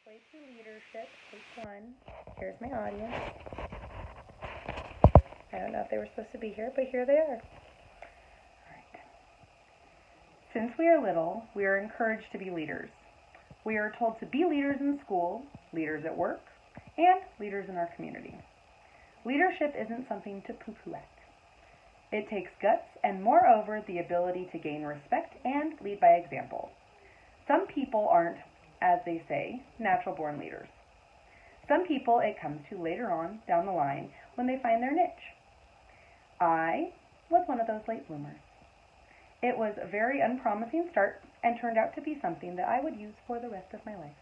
Pathway to Leadership, Take One. Here's my audience. I don't know if they were supposed to be here, but here they are. All right. Since we are little, we are encouraged to be leaders. We are told to be leaders in school, leaders at work, and leaders in our community. Leadership isn't something to poo-poo at. It takes guts and, moreover, the ability to gain respect and lead by example. Some people aren't, as they say, natural-born leaders. Some people it comes to later on down the line when they find their niche. I was one of those late bloomers. It was a very unpromising start and turned out to be something that I would use for the rest of my life.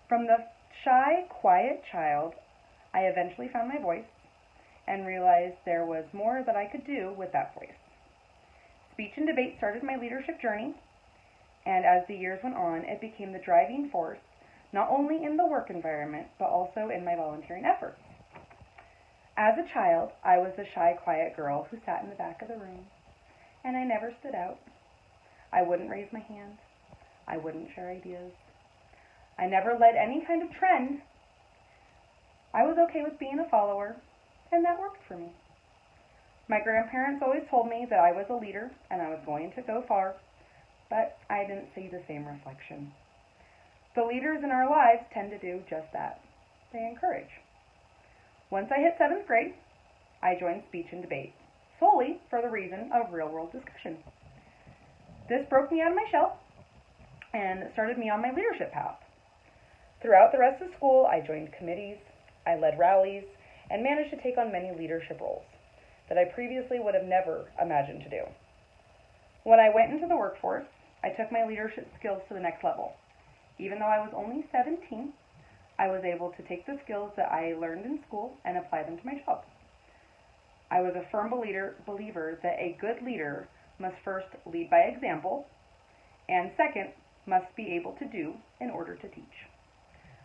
From the shy, quiet child, I eventually found my voice and realized there was more that I could do with that voice. Speech and debate started my leadership journey, and as the years went on, it became the driving force, not only in the work environment, but also in my volunteering efforts. As a child, I was the shy, quiet girl who sat in the back of the room, and I never stood out. I wouldn't raise my hand. I wouldn't share ideas. I never led any kind of trend. I was okay with being a follower, and that worked for me. My grandparents always told me that I was a leader and I was going to go far, but I didn't see the same reflection. The leaders in our lives tend to do just that. They encourage. Once I hit 7th grade, I joined speech and debate, solely for the reason of real-world discussion. This broke me out of my shell and started me on my leadership path. Throughout the rest of school, I joined committees, I led rallies, and managed to take on many leadership roles that I previously would have never imagined to do. When I went into the workforce, I took my leadership skills to the next level. Even though I was only 17, I was able to take the skills that I learned in school and apply them to my job. I was a firm believer that a good leader must first lead by example, and second, must be able to do in order to teach.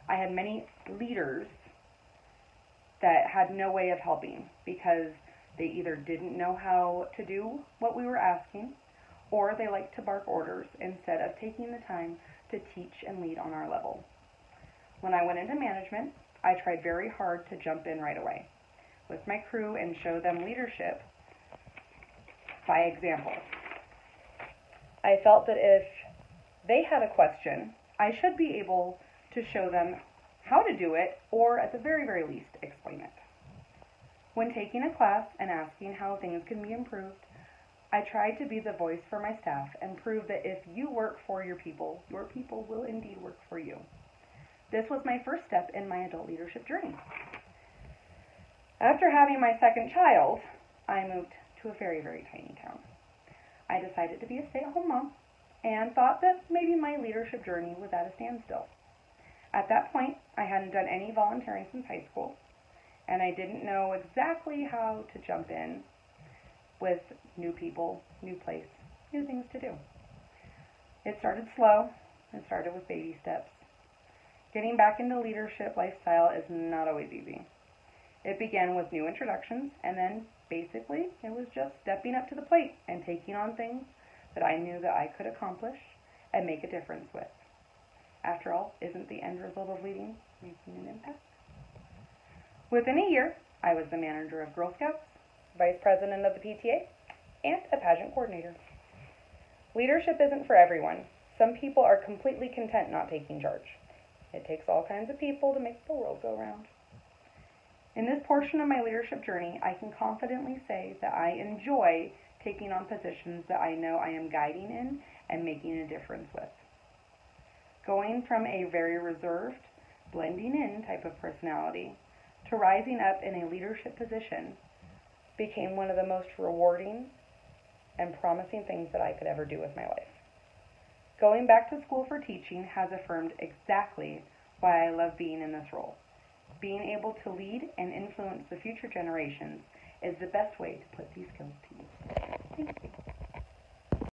I had many leaders that had no way of helping because they either didn't know how to do what we were asking, or they liked to bark orders instead of taking the time to teach and lead on our level. When I went into management, I tried very hard to jump in right away with my crew and show them leadership by example. I felt that if they had a question, I should be able to show them how to do it, or at the very, very least, explain it. When taking a class and asking how things can be improved, I tried to be the voice for my staff and prove that if you work for your people will indeed work for you. This was my first step in my adult leadership journey. After having my second child, I moved to a very, very tiny town. I decided to be a stay-at-home mom and thought that maybe my leadership journey was at a standstill. At that point, I hadn't done any volunteering since high school, and I didn't know exactly how to jump in with new people, new place, new things to do. It started slow. It started with baby steps. Getting back into leadership lifestyle is not always easy. It began with new introductions, and then basically it was just stepping up to the plate and taking on things that I knew that I could accomplish and make a difference with. After all, isn't the end result of leading making an impact? Within a year, I was the manager of Girl Scouts, vice president of the PTA, and a pageant coordinator. Leadership isn't for everyone. Some people are completely content not taking charge. It takes all kinds of people to make the world go round. In this portion of my leadership journey, I can confidently say that I enjoy taking on positions that I know I am guiding in and making a difference with. Going from a very reserved, blending in type of personality to rising up in a leadership position became one of the most rewarding and promising things that I could ever do with my life. Going back to school for teaching has affirmed exactly why I love being in this role. Being able to lead and influence the future generations is the best way to put these skills to use. Thank you.